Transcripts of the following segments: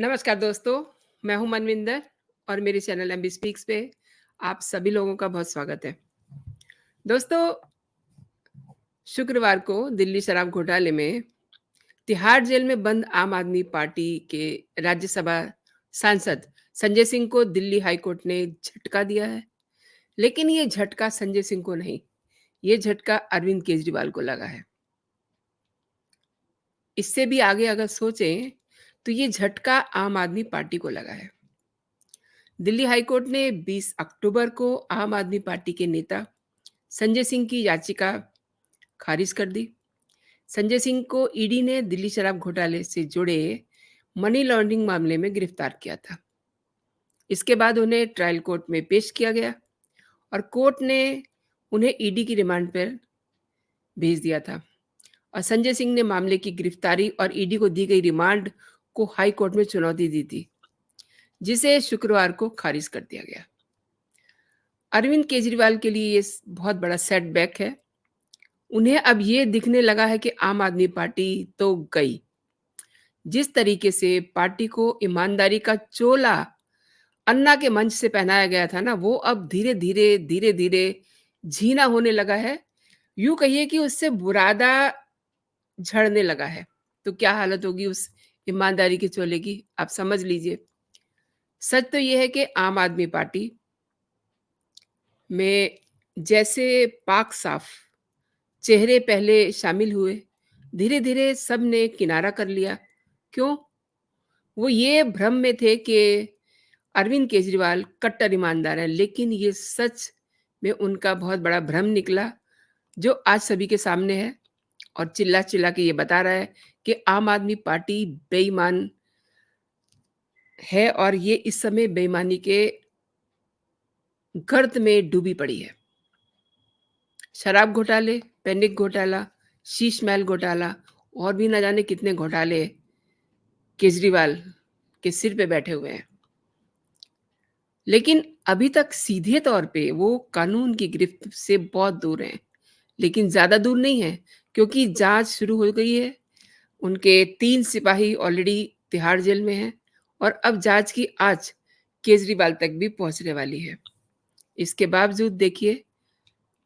नमस्कार दोस्तों, मैं हूं मनविंदर और मेरे चैनल एमबी स्पीक्स पे आप सभी लोगों का बहुत स्वागत है। दोस्तों, शुक्रवार को दिल्ली शराब घोटाले में तिहाड़ जेल में बंद आम आदमी पार्टी के राज्यसभा सांसद संजय सिंह को दिल्ली हाई कोर्ट ने झटका दिया है। लेकिन ये झटका संजय सिंह को नहीं, ये झटका अरविंद केजरीवाल को लगा है। इससे भी आगे अगर सोचें तो ये झटका आम आदमी पार्टी को लगा है। दिल्ली हाई कोर्ट ने 20 अक्टूबर को आम आदमी पार्टी के नेता संजय सिंह की याचिका खारिज कर दी। संजय सिंह को ईडी ने दिल्ली शराब घोटाले से जुड़े मनी लॉन्ड्रिंग मामले में गिरफ्तार किया था। इसके बाद उन्हें ट्रायल कोर्ट में पेश किया गया और कोर्ट ने उन्हें ईडी की रिमांड पर भेज दिया था और संजय सिंह ने मामले की गिरफ्तारी और ईडी को दी गई रिमांड को हाई कोर्ट में चुनौती दी थी, जिसे शुक्रवार को खारिज कर दिया गया। अरविंद केजरीवाल के लिए ये बहुत बड़ा सेटबैक है। उन्हें अब ये दिखने लगा है कि आम आदमी पार्टी तो गई। जिस तरीके से पार्टी को ईमानदारी का चोला अन्ना के मंच से पहनाया गया था ना, वो अब धीरे-धीरे झीना होने लगा है। यूँ कहिए कि उससे बुरादा झड़ने लगा है। तो क्या हालत होगी उस ईमानदारी के चोले की, आप समझ लीजिए। सच तो ये है कि आम आदमी पार्टी में जैसे पाक साफ चेहरे पहले शामिल हुए, धीरे-धीरे सब ने किनारा कर लिया। क्यों? वो ये भ्रम में थे कि अरविंद केजरीवाल कट्टर ईमानदार हैं, लेकिन ये सच में उनका बहुत बड़ा भ्रम निकला, जो आज सभी के सामने है और चिल्ला-चिल्ला के ये बता रहा है कि आम आदमी पार्टी बेईमान है और ये इस समय बेईमानी के गर्त में डूबी पड़ी है। शराब घोटाले, पैनिक घोटाला, शीश महल घोटाला और भी न जाने कितने घोटाले केजरीवाल के सिर पे बैठे हुए हैं। लेकिन अभी तक सीधे तौर पे वो कानून की गिरफ्त से बहुत दूर हैं। लेकिन ज़्यादा दूर नहीं है, क्योंकि जाँच शुरू हो गई है। उनके 3 सिपाही ऑलरेडी तिहाड़ जेल में हैं और अब जाँच की आँच केजरीवाल तक भी पहुँचने वाली है। इसके बावजूद देखिए,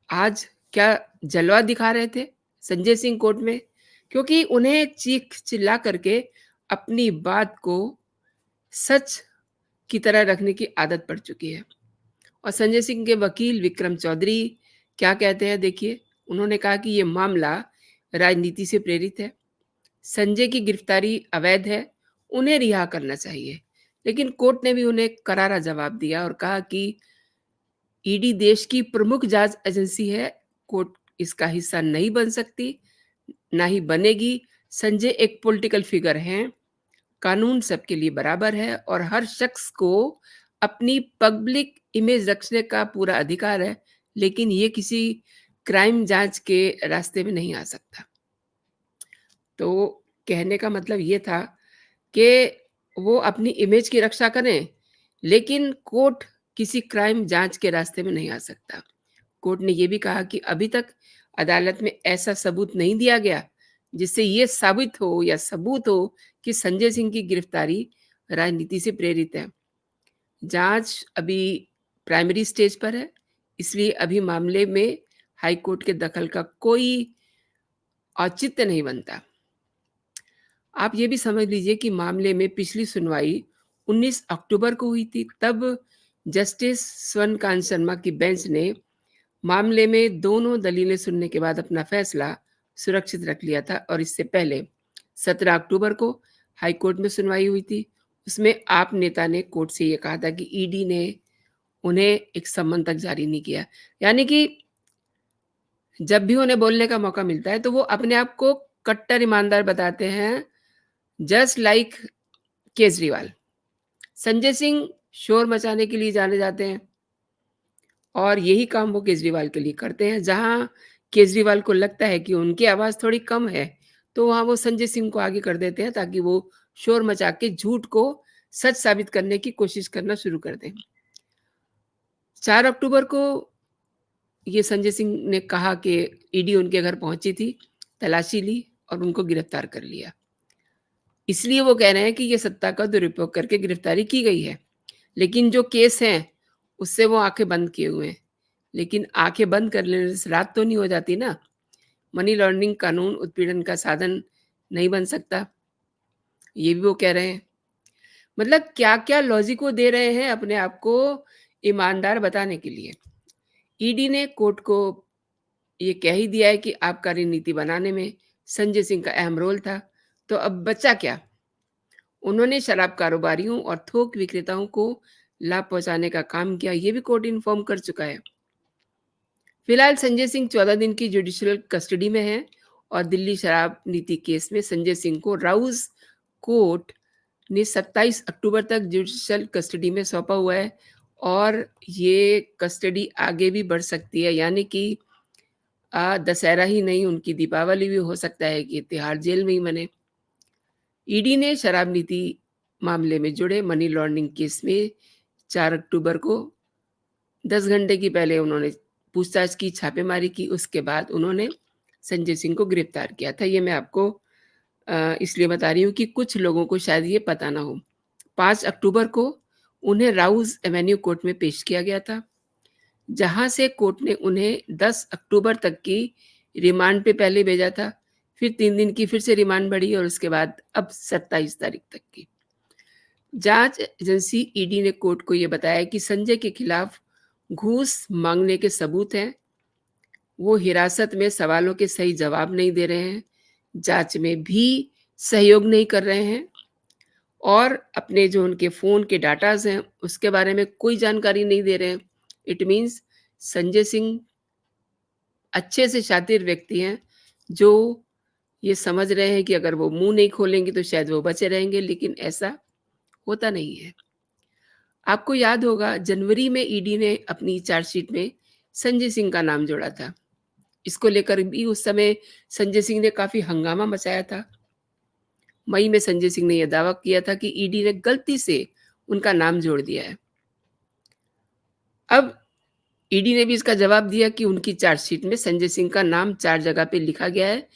आज क्या जलवा दिखा रहे थे संजय सिंह कोर्ट में, क्योंकि उन्हें चीख-चिल्ला करके अपनी बात को सच की तरह रखने की आदत पड़ चुकी है। और संजय सिंह के वकील विक्रम चौधरी क्या कहते हैं देखिए, उन्होंने कहा कि ये मामला राजनीति से प्रेरित है। संजय की गिरफ्तारी अवैध है, उन्हें रिहा करना चाहिए। लेकिन कोर्ट ने भी उन्हें करारा जवाब दिया और कहा कि ईडी देश की प्रमुख जांच एजेंसी है, कोर्ट इसका हिस्सा नहीं बन सकती, ना ही बनेगी। संजय एक पॉलिटिकल फिगर हैं, कानून सबके लिए बराबर है और हर शख्स को अपनी पब्लिक इमेज रखने का पूरा अधिकार है, लेकिन ये किसी क्राइम जांच के रास्ते में नहीं आ सकता। तो कहने का मतलब ये था कि वो अपनी इमेज की रक्षा करें, लेकिन कोर्ट किसी क्राइम जांच के रास्ते में नहीं आ सकता। कोर्ट ने ये भी कहा कि अभी तक अदालत में ऐसा सबूत नहीं दिया गया, जिससे ये साबित हो या सबूत हो कि संजय सिंह की गिरफ्तारी राजनीति से प्रेरित है। जांच अभी प्राइमरी स्टेज पर है, इसलिए अभी मामले में हाई कोर्ट के दखल का कोई औचित्य नहीं बनता। आप ये भी समझ लीजिए कि मामले में पिछली सुनवाई 19 अक्टूबर को हुई थी। तब जस्टिस स्वर्णकांत शर्मा की बेंच ने मामले में दोनों दलीलें सुनने के बाद अपना फैसला सुरक्षित रख लिया था और इससे पहले 17 अक्टूबर को हाई कोर्ट में सुनवाई हुई थी। उसमें आप नेता ने कोर्ट से ये कहा था कि ईडी ने उन्हें एक सम्मन तक जारी नहीं किया। यानी कि जब भी उन्हें बोलने का मौका मिलता है तो वो अपने आप को कट्टर ईमानदार बताते हैं, जस्ट लाइक केजरीवाल। संजय सिंह शोर मचाने के लिए जाने जाते हैं और यही काम वो केजरीवाल के लिए करते हैं। जहाँ केजरीवाल को लगता है कि उनकी आवाज़ थोड़ी कम है, तो वहाँ वो संजय सिंह को आगे कर देते हैं ताकि वो शोर मचा के झूठ को सच साबित करने की कोशिश करना शुरू कर दें। 4 अक्टूबर को ये संजय सिंह ने कहा कि ईडी उनके घर पहुंची थी, तलाशी ली और उनको गिरफ्तार कर लिया। इसलिए वो कह रहे हैं कि ये सत्ता का दुरुपयोग करके गिरफ्तारी की गई है। लेकिन जो केस हैं, उससे वो आँखें बंद किए हुए हैं। लेकिन आँखें बंद कर लेने से रात तो नहीं हो जाती ना। मनी लॉन्ड्रिंग कानून उत्पीड़न का साधन नहीं बन सकता, ये भी वो कह रहे हैं। मतलब क्या-क्या लॉजिक वो दे रहे हैं अपने आप को ईमानदार बताने के लिए। ईडी ने कोर्ट को ये कह ही दिया है कि आबकारी नीति बनाने में संजय सिंह का अहम रोल था, तो अब बचा क्या? उन्होंने शराब कारोबारियों और थोक विक्रेताओं को लाभ पहुंचाने का काम किया, ये भी कोर्ट इन्फॉर्म कर चुका है। फिलहाल संजय सिंह 14 दिन की जुडिशियल कस्टडी में हैं और दिल्ली शराब नीति केस में संजय सिंह को राउस कोर्ट ने 27 अक्टूबर तक जुडिशियल कस्टडी में सौंपा हुआ है और ये कस्टडी आगे भी बढ़ सकती है, यानी कि दशहरा ही नहीं, उनकी दीपावली भी हो सकता है कि तिहाड़ जेल में ही मने। ईडी ने शराब नीति मामले में जुड़े मनी लॉन्ड्रिंग केस में 4 अक्टूबर को 10 घंटे की पहले उन्होंने पूछताछ की, छापेमारी की, उसके बाद उन्होंने संजय सिंह को गिरफ्तार किया था। ये मैं आपको इसलिए बता रही हूँ कि कुछ लोगों को शायद ये पता ना हो। 5 अक्टूबर को उन्हें राउज़ एवेन्यू कोर्ट में पेश किया गया था, जहाँ से कोर्ट ने उन्हें 10 अक्टूबर तक की रिमांड पे पहले भेजा था, फिर 3 दिन की फिर से रिमांड बढ़ी और उसके बाद अब 27 तारीख तक की। जांच एजेंसी ईडी ने कोर्ट को ये बताया कि संजय के खिलाफ घूस मांगने के सबूत हैं, वो हिरासत में सवालों के सही जवाब नहीं दे रहे हैं, जांच में भी सहयोग नहीं कर रहे हैं और अपने जो उनके फ़ोन के डाटाज़ हैं, उसके बारे में कोई जानकारी नहीं दे रहे हैं। इट मीन्स संजय सिंह अच्छे से शातिर व्यक्ति हैं, जो ये समझ रहे हैं कि अगर वो मुँह नहीं खोलेंगे तो शायद वो बचे रहेंगे, लेकिन ऐसा होता नहीं है। आपको याद होगा जनवरी में ईडी ने अपनी चार्जशीट में संजय सिंह का नाम जोड़ा था। इसको लेकर भी उस समय संजय सिंह ने काफ़ी हंगामा मचाया था। मई में संजय सिंह ने यह दावा किया था कि ईडी ने गलती से उनका नाम जोड़ दिया है। अब ईडी ने भी इसका जवाब दिया कि उनकी चार्जशीट में संजय सिंह का नाम 4 जगह पे लिखा गया है।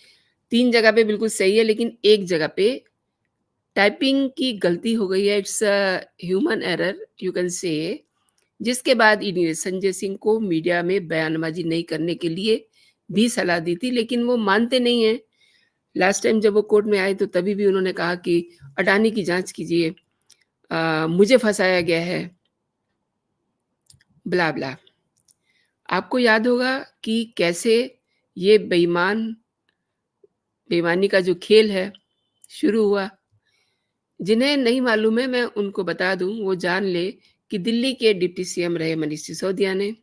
3 जगह पे बिल्कुल सही है, लेकिन 1 जगह पे टाइपिंग की गलती हो गई है। It's a human error you can say. जिसके बाद ईडी ने संजय सिंह को मीडिया में बयानबाजी नहीं करने के लिए भी सलाह दी थी, लेकिन वो मानते नहीं हैं। लास्ट टाइम जब वो कोर्ट में आए तो तभी भी उन्होंने कहा कि अडानी की जाँच कीजिए, मुझे फँसाया गया है, ब्ला-ब्ला। आपको याद होगा कि कैसे ये बेईमानी का जो खेल है, शुरू हुआ। जिन्हें नहीं मालूम है मैं उनको बता दूँ, वो जान ले कि दिल्ली के डिप्टी सीएम रहे मनीष सिसोदिया ने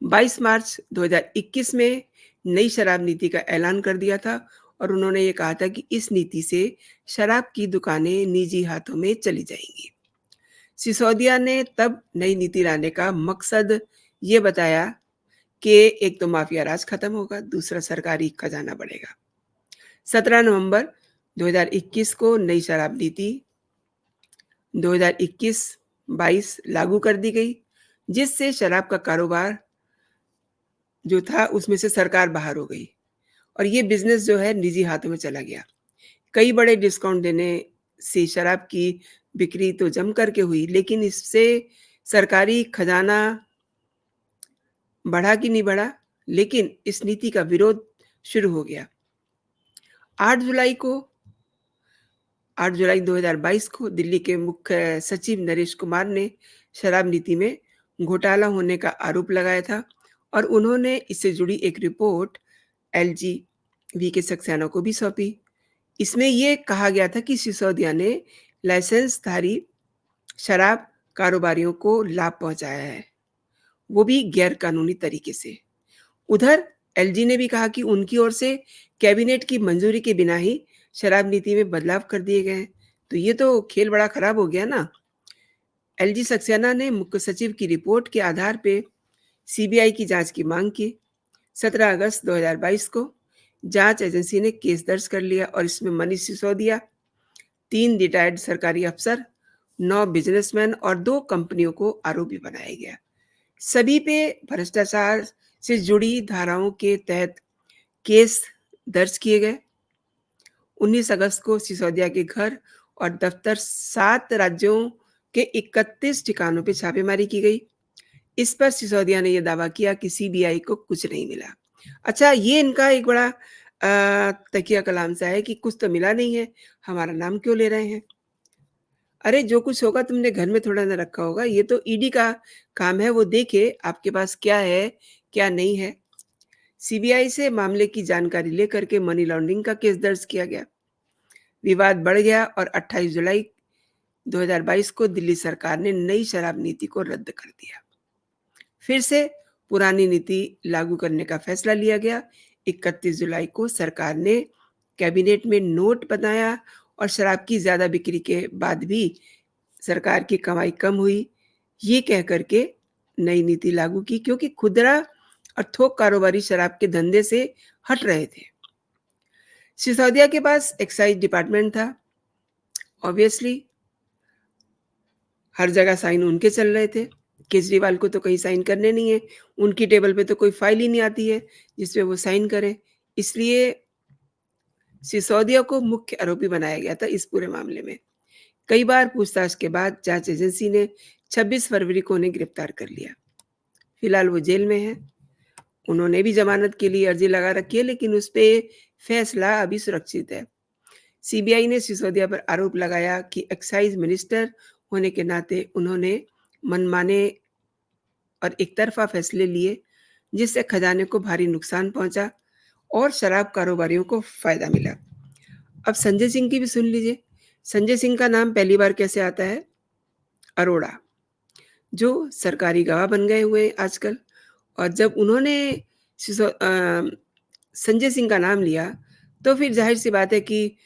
22 मार्च 2021 में नई शराब नीति का ऐलान कर दिया था और उन्होंने ये कहा था कि इस नीति से शराब की दुकानें निजी हाथों में चली जाएँगी। सिसोदिया ने तब नई नीति लाने का मकसद ये बताया कि एक तो माफिया राज खत्म होगा, दूसरा सरकारी खजाना बढ़ेगा। 17 नवंबर 2021 को नई शराब नीति 2021-22 लागू कर दी गई, जिससे शराब का कारोबार जो था उसमें से सरकार बाहर हो गई और ये बिज़नेस जो है निजी हाथों में चला गया। कई बड़े डिस्काउंट देने से शराब की बिक्री तो जम कर के हुई, लेकिन इससे सरकारी खजाना बढ़ा कि नहीं बढ़ा, लेकिन इस नीति का विरोध शुरू हो गया। 8 जुलाई को 8 जुलाई 2022 को दिल्ली के मुख्य सचिव नरेश कुमार ने शराब नीति में घोटाला होने का आरोप लगाया था और उन्होंने इससे जुड़ी एक रिपोर्ट एलजी वीके सक्सेना को भी सौंपी। इसमें ये कहा गया था कि सिसोदिया ने लाइसेंसधारी शराब कारोबारियों को लाभ पहुंचाया है, वो भी गैर कानूनी तरीके से। उधर एलजी ने भी कहा कि उनकी ओर से कैबिनेट की मंजूरी के बिना ही शराब नीति में बदलाव कर दिए गए हैं। तो ये तो खेल बड़ा खराब हो गया ना। एलजी सक्सेना ने मुख्य सचिव की रिपोर्ट के आधार पे सीबीआई की जांच की मांग की। 17 अगस्त 2022 को जांच एजेंसी ने केस दर्ज कर लिया और इसमें मनीष सिसोदिया, 3 रिटायर्ड सरकारी अफसर, 9 बिजनेसमैन और 2 कंपनियों को आरोपी बनाया गया। सभी पे भ्रष्टाचार से जुड़ी धाराओं के तहत केस दर्ज किए गए। 19 अगस्त को सिसोदिया के घर और दफ्तर 7 राज्यों के 31 ठिकानों पे छापेमारी की गई। इस पर सिसोदिया ने यह दावा किया कि सीबीआई को कुछ नहीं मिला। अच्छा, ये इनका एक बड़ा तकिया कलाम सा है कि कुछ तो मिला नहीं है, हमारा नाम क्यों ले रहे हैं? अरे जो कुछ होगा तुमने घर में थोड़ा ना रखा होगा, ये तो ईडी का काम है, वो देखे आपके पास क्या है, क्या नहीं है। सीबीआई से मामले की जानकारी लेकर के मनी लॉन्ड्रिंग का केस दर्ज किया गया। विवाद बढ़ गया और 28 जुलाई 2022 को दिल्ली सरकार ने नई शराब नीति को रद्द कर दिया। फिर से पुरानी नीति लागू करने का फैसला लिया गया। 31 जुलाई को सरकार ने कैबिनेट में नोट बनाया और शराब की ज़्यादा बिक्री के बाद भी सरकार की कमाई कम हुई, ये कह कर के नई नीति लागू की, क्योंकि खुदरा और थोक कारोबारी शराब के धंधे से हट रहे थे। सिसोदिया के पास एक्साइज डिपार्टमेंट था। ऑब्वियसली हर जगह साइन उनके चल रहे थे। केजरीवाल को तो कहीं साइन करने नहीं है, उनकी टेबल पे तो कोई फाइल ही नहीं आती है जिसपे वो साइन करें। इसलिए सिसोदिया को मुख्य आरोपी बनाया गया था इस पूरे मामले में। कई बार पूछताछ के बाद जांच एजेंसी ने 26 फरवरी को उन्हें गिरफ्तार कर लिया। फिलहाल वो जेल में है। उन्होंने भी जमानत के लिए अर्जी लगा रखी है, लेकिन उस पे फैसला अभी सुरक्षित है। सीबीआई ने सिसोदिया पर आरोप लगाया कि एक्साइज मिनिस्टर होने के नाते उन्होंने मनमाने और एकतरफा फैसले लिए, जिससे खजाने को भारी नुकसान पहुंचा और शराब कारोबारियों को फायदा मिला। अब संजय सिंह की भी सुन लीजिए। संजय सिंह का नाम पहली बार कैसे आता है? अरोड़ा, जो सरकारी गवाह बन गए हुए हैं आजकल। और जब उन्होंने संजय सिंह का नाम लिया, तो फिर जाहिर सी बात है कि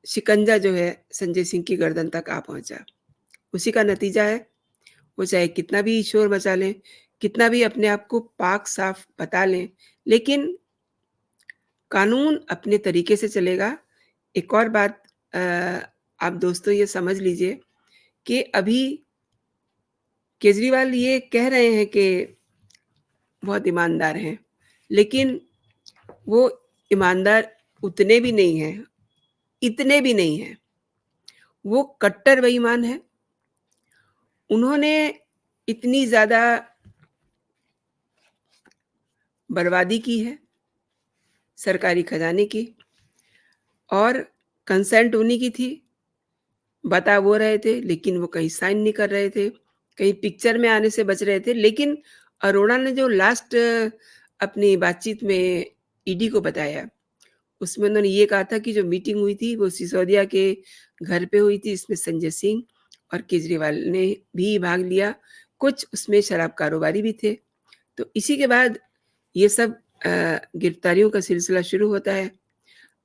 शिकंजा जो है संजय सिंह की गर्दन तक आ पहुंचा। उसी का नतीजा है, वो चाहे कितना भी शोर मचा लें, कितना भी अपने आप को पाक साफ बता लें, लेकिन कानून अपने तरीके से चलेगा। एक और बात आप दोस्तों ये समझ लीजिए कि अभी केजरीवाल ये कह रहे हैं कि बहुत ईमानदार हैं, लेकिन वो ईमानदार उतने भी नहीं हैं, इतने भी नहीं हैं। वो कट्टर बेईमान हैं। उन्होंने इतनी ज़्यादा बर्बादी की है सरकारी खजाने की, और कंसेंट उन्हीं की थी। बता वो रहे थे, लेकिन वो कहीं साइन नहीं कर रहे थे, कहीं पिक्चर में आने से बच रहे थे। लेकिन अरोड़ा ने जो लास्ट अपनी बातचीत में ईडी को बताया, उसमें उन्होंने ये कहा था कि जो मीटिंग हुई थी वो सिसोदिया के घर पे हुई थी। इसमें संजय सिंह और केजरीवाल ने भी भाग लिया, कुछ उसमें शराब कारोबारी भी थे। तो इसी के बाद ये सब गिरफ्तारियों का सिलसिला शुरू होता है।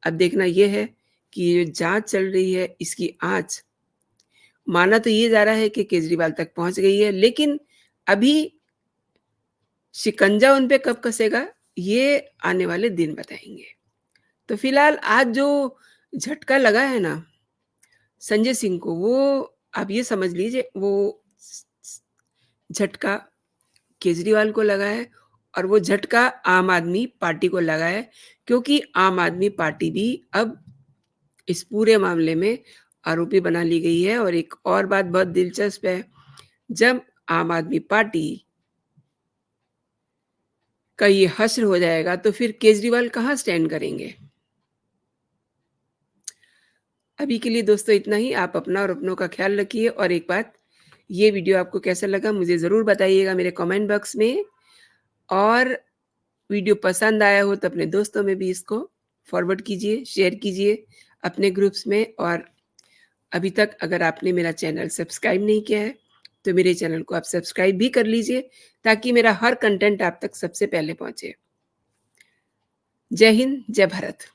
अब देखना ये है कि ये जो जांच चल रही है, इसकी आँच माना तो ये जा रहा है कि केजरीवाल तक पहुंच गई है, लेकिन अभी शिकंजा उन पे कब कसेगा, ये आने वाले दिन बताएंगे। तो फिलहाल आज जो झटका लगा है ना संजय सिंह को, वो आप ये समझ लीजिए, वो झटका केजरीवाल को लगा है और वो झटका आम आदमी पार्टी को लगा है, क्योंकि आम आदमी पार्टी भी अब इस पूरे मामले में आरोपी बना ली गई है। और एक और बात बहुत दिलचस्प है, जब आम आदमी पार्टी का ये हश्र हो जाएगा तो फिर केजरीवाल कहाँ स्टैंड करेंगे। अभी के लिए दोस्तों इतना ही। आप अपना और अपनों का ख्याल रखिए। और एक बात, ये वीडियो आपको कैसा लगा मुझे ज़रूर बताइएगा मेरे कमेंट बॉक्स में। और वीडियो पसंद आया हो तो अपने दोस्तों में भी इसको फॉरवर्ड कीजिए, शेयर कीजिए अपने ग्रुप्स में। और अभी तक अगर आपने मेरा चैनल सब्सक्राइब नहीं किया है, तो मेरे चैनल को आप सब्सक्राइब भी कर लीजिए, ताकि मेरा हर कंटेंट आप तक सबसे पहले पहुंचे। जय हिंद, जय भारत।